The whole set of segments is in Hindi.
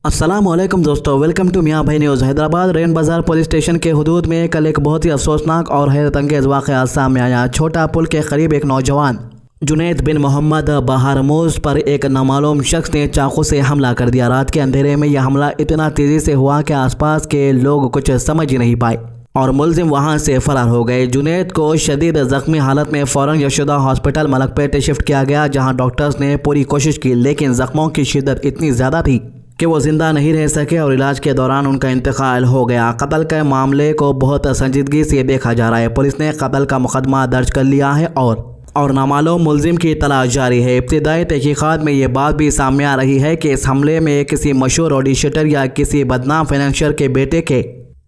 अस्सलामुअलैकुम दोस्तों, वेलकम टू मियाँ भाई न्यूज़। हैदराबाद रेन बाज़ार पुलिस स्टेशन के हुदूद में कल एक बहुत ही अफसोसनाक और हैरतअंगेज़ वाक़या सामने आया। छोटा पुल के करीब एक नौजवान जुनैद बिन मोहम्मद बहारमूज पर एक नामालूम शख्स ने चाकू से हमला कर दिया। रात के अंधेरे में यह हमला इतना तेज़ी से हुआ कि आसपास के लोग कुछ समझ ही नहीं पाए और मुलजिम वहां से फरार हो गए। जुनैद को शदीद ज़ख्मी हालत में फ़ौरन यशोदा हॉस्पिटल मलकपेट शिफ्ट किया गया, जहां डॉक्टर्स ने पूरी कोशिश की, लेकिन ज़ख्मों की शिद्दत इतनी ज़्यादा थी कि वो ज़िंदा नहीं रह सके और इलाज के दौरान उनका इंतकाल हो गया। कत्ल के मामले को बहुत संजीदगी से देखा जा रहा है। पुलिस ने कत्ल का मुकदमा दर्ज कर लिया है और नामालूम मुलजिम की तलाश जारी है। इब्तिदाई तहकीकात में ये बात भी सामने आ रही है कि इस हमले में किसी मशहूर ऑडिशटर या किसी बदनाम फाइनेंशियर के बेटे के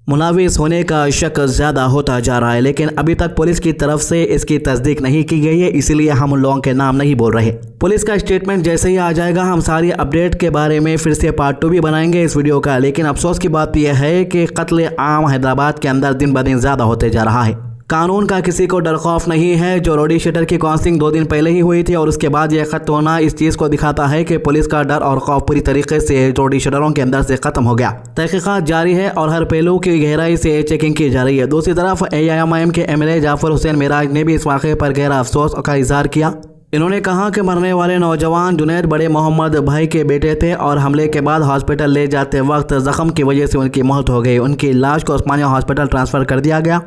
मुलविस होने का शक ज़्यादा होता जा रहा है, लेकिन अभी तक पुलिस की तरफ से इसकी तस्दीक नहीं की गई है, इसलिए हम उन लोगों के नाम नहीं बोल रहे। पुलिस का स्टेटमेंट जैसे ही आ जाएगा हम सारी अपडेट के बारे में फिर से पार्ट 2 भी बनाएंगे इस वीडियो का। लेकिन अफसोस की बात यह है कि कत्ल आम हैदराबाद के अंदर दिन ब दिन ज़्यादा होते जा रहा है। कानून का किसी को डर खौफ नहीं है। जो रोडी शटर की काउंसलिंग 2 दिन पहले ही हुई थी और उसके बाद यह खत्म होना इस चीज़ को दिखाता है कि पुलिस का डर और खौफ पूरी तरीके से रोडी शटरों के अंदर से ख़त्म हो गया। तहकीकात जारी है और हर पहलू की गहराई से चेकिंग की जा रही है। दूसरी तरफ AIM के MLA जाफर हुसैन मिराज ने भी इस वाक़े पर गहरा अफसोस का इजहार किया। इन्होंने कहा कि मरने वाले नौजवान जुनैद बड़े मोहम्मद भाई के बेटे थे और हमले के बाद हॉस्पिटल ले जाते वक्त जख्म की वजह से उनकी मौत हो गई। उनकी लाश को उस्मानिया हॉस्पिटल ट्रांसफ़र कर दिया गया,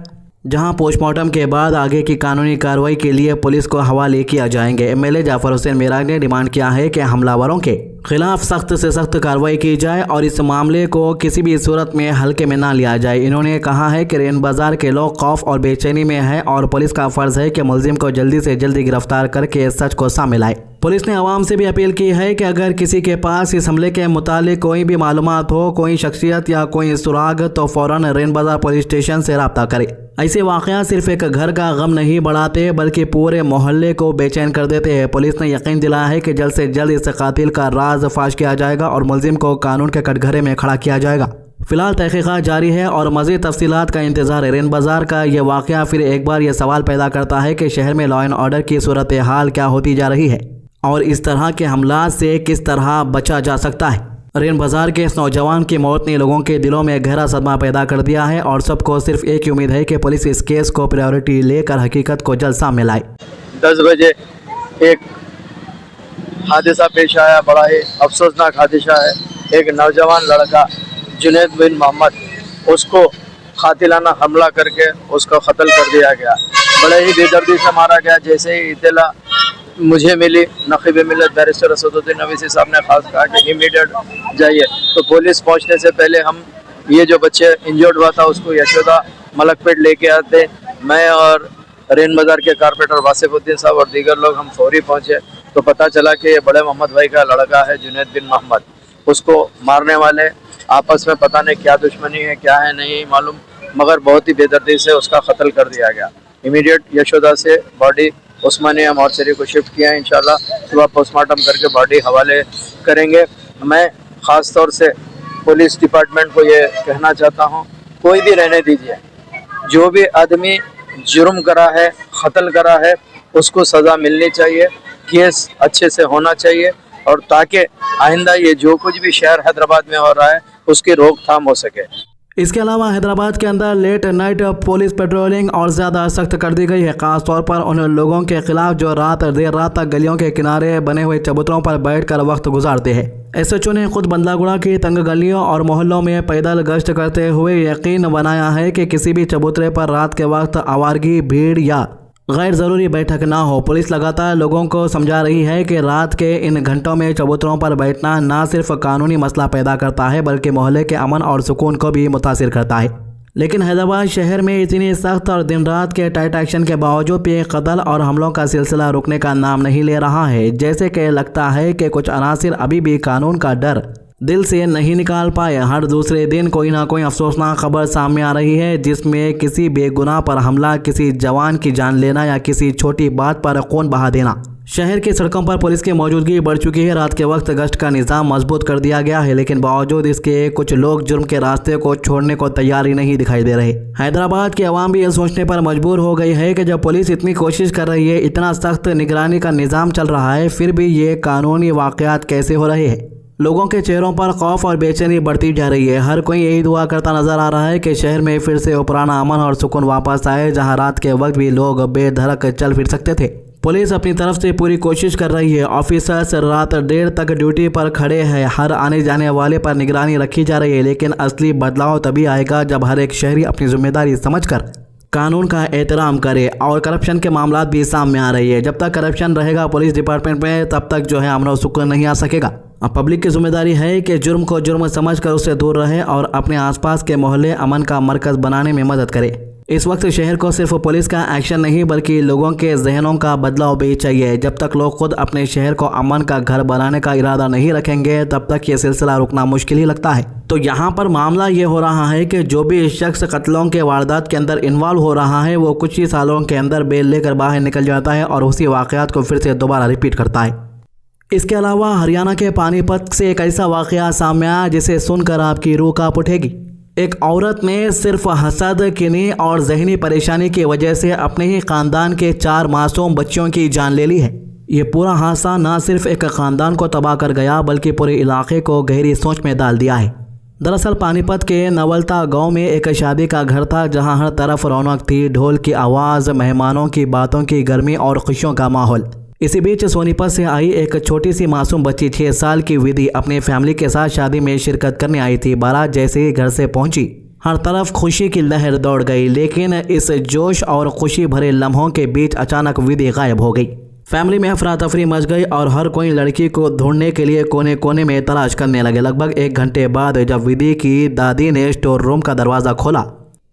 जहां पोस्टमार्टम के बाद आगे की कानूनी कार्रवाई के लिए पुलिस को हवाले किया जाएंगे। MLA जाफर हुसैन मिराज ने डिमांड किया है कि हमलावरों के खिलाफ सख्त से सख्त कार्रवाई की जाए और इस मामले को किसी भी सूरत में हल्के में ना लिया जाए। इन्होंने कहा है कि रेन बाजार के लोग खौफ और बेचैनी में हैं और पुलिस का फर्ज है कि मुलजिम को जल्दी से जल्दी गिरफ्तार करके सच को सामने लाए। पुलिस ने आवाम से भी अपील की है कि अगर किसी के पास इस हमले के मुतालिक कोई भी मालूमात हो, कोई शख्सियत या कोई सुराग, तो फ़ौरन रेन बाजार पुलिस स्टेशन से रब्ता करे। ऐसे वाक़यात सिर्फ एक घर का गम नहीं बढ़ाते बल्कि पूरे मोहल्ले को बेचैन कर देते हैं। पुलिस ने यकीन दिलाया है कि जल्द से जल्द इस कातिल का राज फाश किया जाएगा और मुलजिम को कानून के कटघरे में खड़ा किया जाएगा। फिलहाल तहकीकात जारी है और मज़ीद तफसीलात का इंतज़ार है। रेन बाज़ार का यह वाक़या फिर एक बार यह सवाल पैदा करता है कि शहर में लॉ एंड ऑर्डर की सूरत हाल क्या होती जा रही है और इस तरह के हमला से किस तरह बचा जा सकता है। रेन बाज़ार के इस नौजवान की मौत ने लोगों के दिलों में गहरा सदमा पैदा कर दिया है और सबको सिर्फ एक ही उम्मीद है कि पुलिस इस केस को प्रायोरिटी लेकर हकीकत को जल्द सामने लाए। 10 बजे एक हादसा पेश आया, बड़ा ही अफसोसनाक हादसा है। एक नौजवान लड़का जुनैद बिन मोहम्मद, उसको कातिलाना हमला करके उसको कत्ल कर दिया गया। बड़े ही बेदर्दी से मारा गया। जैसे ही इत्तला मुझे मिली, नक़ीब मिल्लत बैरिस्टर असदुद्दीन अवीसी साहब ने खास कहा कि इमीडिएट जाइए, तो पुलिस पहुंचने से पहले हम ये जो बच्चे इंजर्ड हुआ था उसको यशोदा मलकपेट लेके आते। मैं और रेन बाज़ार के कारपोरेटर वासिफुद्दीन साहब और दीगर लोग हम फौरी पहुंचे तो पता चला कि ये बड़े मोहम्मद भाई का लड़का है जुनैद बिन मोहम्मद। उसको मारने वाले आपस में पता नहीं क्या दुश्मनी है, क्या है नहीं मालूम, मगर बहुत ही बेदर्दी से उसका कत्ल कर दिया गया। इमीडिएट यशोदा से बॉडी उस्मानिया मॉर्चरी को शिफ्ट किया है। इंशाल्लाह सुबह पोस्टमार्टम करके बॉडी हवाले करेंगे। मैं ख़ास तौर से पुलिस डिपार्टमेंट को ये कहना चाहता हूँ, कोई भी रहने दीजिए, जो भी आदमी जुर्म करा है, कत्ल करा है, उसको सज़ा मिलनी चाहिए, केस अच्छे से होना चाहिए और ताकि आइंदा ये जो कुछ भी शहर हैदराबाद में हो रहा है उसकी रोकथाम हो सके। इसके अलावा हैदराबाद के अंदर लेट नाइट पुलिस पेट्रोलिंग और ज़्यादा सख्त कर दी गई है, ख़ास तौर पर उन लोगों के खिलाफ जो देर रात तक गलियों के किनारे बने हुए चबूतरों पर बैठकर वक्त गुजारते हैं। SHO ने खुद बंदलागुड़ा की तंग गलियों और मोहल्लों में पैदल गश्त करते हुए यकीन बनाया है कि किसी भी चबूतरे पर रात के वक्त आवारगी, भीड़ या गैर ज़रूरी बैठक ना हो। पुलिस लगातार लोगों को समझा रही है कि रात के इन घंटों में चबूतरों पर बैठना ना सिर्फ कानूनी मसला पैदा करता है बल्कि मोहल्ले के अमन और सुकून को भी मुतासिर करता है। लेकिन हैदराबाद शहर में इतनी सख्त और दिन रात के टाइट एक्शन के बावजूद भी कत्ल और हमलों का सिलसिला रुकने का नाम नहीं ले रहा है। जैसे कि लगता है कि कुछ अनासिर अभी भी कानून का डर दिल से नहीं निकाल पाए। हर दूसरे दिन कोई ना कोई अफसोसनाक खबर सामने आ रही है जिसमें किसी बेगुनाह पर हमला, किसी जवान की जान लेना या किसी छोटी बात पर खून बहा देना। शहर की सड़कों पर पुलिस की मौजूदगी बढ़ चुकी है। रात के वक्त गश्त का निज़ाम मजबूत कर दिया गया है, लेकिन बावजूद इसके कुछ लोग जुर्म के रास्ते को छोड़ने को तैयार ही नहीं दिखाई दे रहे। हैदराबाद की आवाम भी यह सोचने पर मजबूर हो गई है कि जब पुलिस इतनी कोशिश कर रही है, इतना सख्त निगरानी का निज़ाम चल रहा है, फिर भी ये कानूनी वाक़यात कैसे हो रहे हैं। लोगों के चेहरों पर खौफ और बेचैनी बढ़ती जा रही है। हर कोई यही दुआ करता नजर आ रहा है कि शहर में फिर से वो पुराना अमन और सुकून वापस आए, जहां रात के वक्त भी लोग बेधड़क चल फिर सकते थे। पुलिस अपनी तरफ से पूरी कोशिश कर रही है। ऑफिसर्स रात देर तक ड्यूटी पर खड़े हैं। हर आने जाने वाले पर निगरानी रखी जा रही है, लेकिन असली बदलाव तभी आएगा जब हर एक शहरी अपनी जिम्मेदारी समझकर कानून का एहतराम करे। और करप्शन के मामला भी सामने आ रही है। जब तक करप्शन रहेगा पुलिस डिपार्टमेंट में, तब तक जो है अमन और सुकून नहीं आ सकेगा। अब पब्लिक की जिम्मेदारी है कि जुर्म को जुर्म समझकर उससे दूर रहे और अपने आसपास के मोहल्ले अमन का मरकज बनाने में मदद करे। इस वक्त शहर को सिर्फ पुलिस का एक्शन नहीं बल्कि लोगों के जहनों का बदलाव भी चाहिए। जब तक लोग खुद अपने शहर को अमन का घर बनाने का इरादा नहीं रखेंगे, तब तक ये सिलसिला रुकना मुश्किल ही लगता है। तो यहाँ पर मामला ये हो रहा है कि जो भी शख्स कत्लों के वारदात के अंदर इन्वॉल्व हो रहा है, वो कुछ ही सालों के अंदर बेल लेकर बाहर निकल जाता है और उसी वाक़यात को फिर से दोबारा रिपीट करता है। इसके अलावा हरियाणा के पानीपत से एक ऐसा वाक़या सामने आया जिसे सुनकर आपकी रूह कांप उठेगी। एक औरत ने सिर्फ हसद, किनी और जहनी परेशानी की वजह से अपने ही खानदान के 4 मासूम बच्चों की जान ले ली है। ये पूरा हादसा न सिर्फ एक खानदान को तबाह कर गया बल्कि पूरे इलाके को गहरी सोच में डाल दिया है। दरअसल पानीपत के नवलता गांव में एक शादी का घर था, जहां हर तरफ रौनक थी, ढोल की आवाज़, मेहमानों की बातों की गर्मी और खुशियों का माहौल। इसी बीच सोनीपत से आई एक छोटी सी मासूम बच्ची 6 साल की विधि अपनी फैमिली के साथ शादी में शिरकत करने आई थी। बारात जैसे ही घर से पहुंची, हर तरफ खुशी की लहर दौड़ गई, लेकिन इस जोश और खुशी भरे लम्हों के बीच अचानक विधि गायब हो गई। फैमिली में अफरा तफरी मच गई और हर कोई लड़की को ढूंढने के लिए कोने कोने में तलाश करने लगे। लगभग 1 घंटे बाद जब विधि की दादी ने स्टोर रूम का दरवाज़ा खोला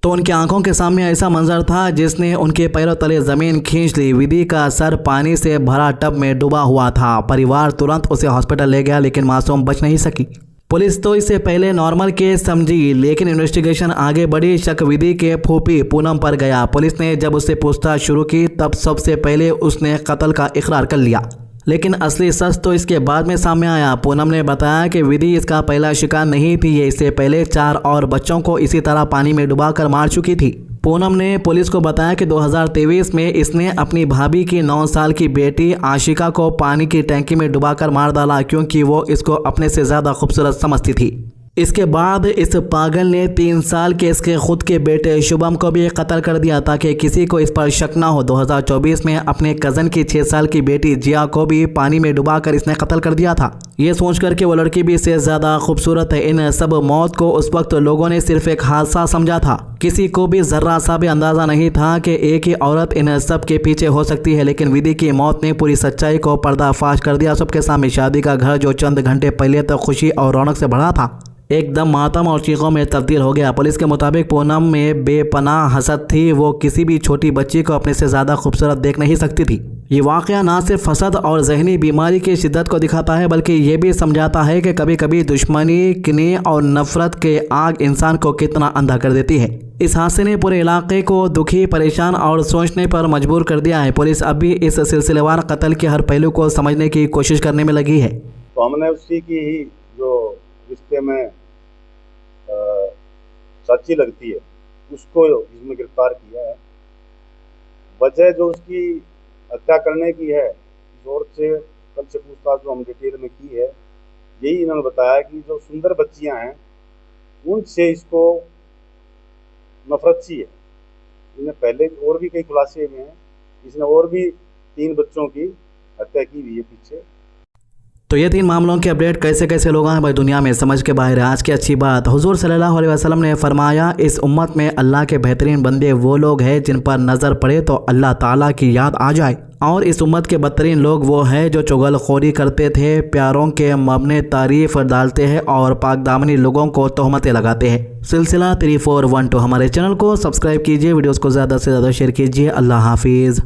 तो उनकी आंखों के सामने ऐसा मंजर था जिसने उनके पैरों तले ज़मीन खींच ली। विधि का सर पानी से भरा टब में डूबा हुआ था। परिवार तुरंत उसे हॉस्पिटल ले गया, लेकिन मासूम बच नहीं सकी। पुलिस तो इसे पहले नॉर्मल केस समझी, लेकिन इन्वेस्टिगेशन आगे बढ़ी। शक विधि के फूफी पूनम पर गया। पुलिस ने जब उससे पूछताछ शुरू की, तब सबसे पहले उसने कत्ल का इकरार कर लिया, लेकिन असली सच तो इसके बाद में सामने आया। पूनम ने बताया कि विधि इसका पहला शिकार नहीं थी। ये इससे पहले 4 और बच्चों को इसी तरह पानी में डुबाकर मार चुकी थी। पूनम ने पुलिस को बताया कि 2023 में इसने अपनी भाभी की 9 साल की बेटी आशिका को पानी की टैंकी में डुबाकर मार डाला, क्योंकि वो इसको अपने से ज़्यादा खूबसूरत समझती थी। इसके बाद इस पागल ने 3 साल के इसके खुद के बेटे शुभम को भी कत्ल कर दिया ताकि किसी को इस पर शक ना हो। 2024 में अपने कज़न की 6 साल की बेटी जिया को भी पानी में डुबाकर इसने कत्ल कर दिया था, ये सोचकर कि वो लड़की भी इससे ज़्यादा खूबसूरत है। इन सब मौत को उस वक्त लोगों ने सिर्फ एक हादसा समझा था। किसी को भी ज़र्रा सा भी अंदाज़ा नहीं था कि एक ही औरत इन सब के पीछे हो सकती है, लेकिन विधि की मौत ने पूरी सच्चाई को पर्दाफाश कर दिया सबके सामने। शादी का घर जो चंद घंटे पहले तक खुशी और रौनक से भरा था, एकदम मातम और चीखों में तब्दील हो गया। पुलिस के मुताबिक पूनम में बेपनाह हसद थी। वो किसी भी छोटी बच्ची को अपने से ज़्यादा खूबसूरत देख नहीं सकती थी। ये वाक़या ना सिर्फ हसद और जहनी बीमारी की शिद्दत को दिखाता है, बल्कि ये भी समझाता है कि कभी कभी दुश्मनी, किनी और नफरत के आग इंसान को कितना अंधा कर देती है। इस हादसे ने पूरे इलाके को दुखी, परेशान और सोचने पर मजबूर कर दिया है। पुलिस अब भी इस सिलसिलेवार कत्ल के हर पहलू को समझने की कोशिश करने में लगी है। तो हमने उसी की ही जो रिश्ते में सच्ची लगती है उसको इसमें गिरफ्तार किया है। वजह जो उसकी हत्या करने की है, इस औरत से कल से पूछताछ जो हम डिटेल में की है, यही इन्होंने बताया कि जो सुंदर बच्चियां हैं उनसे इसको नफरत सी है। इन्हें पहले और भी कई खुलासे हुए हैं, इसने और भी 3 बच्चों की हत्या की हुई है पीछे। तो ये 3 मामलों की अपडेट कैसे कैसे लोग हैं भाई दुनिया में समझ के बाहर है। आज की अच्छी बात, हुजूर सल्लल्लाहु अलैहि वसल्लम ने फरमाया, इस उम्मत में अल्लाह के बेहतरीन बंदे वो लोग हैं जिन पर नज़र पड़े तो अल्लाह ताला की याद आ जाए, और इस उम्मत के बदतरीन लोग वो हैं जो चुगलखोरी करते थे, प्यारों के मबने तारीफ डालते हैं और पाकदामनी लोगों को तोहमतें लगाते हैं। सिलसिला 3412 हमारे चैनल को सब्सक्राइब कीजिए, वीडियोज़ को ज़्यादा से ज़्यादा शेयर कीजिए। अल्लाह हाफिज़।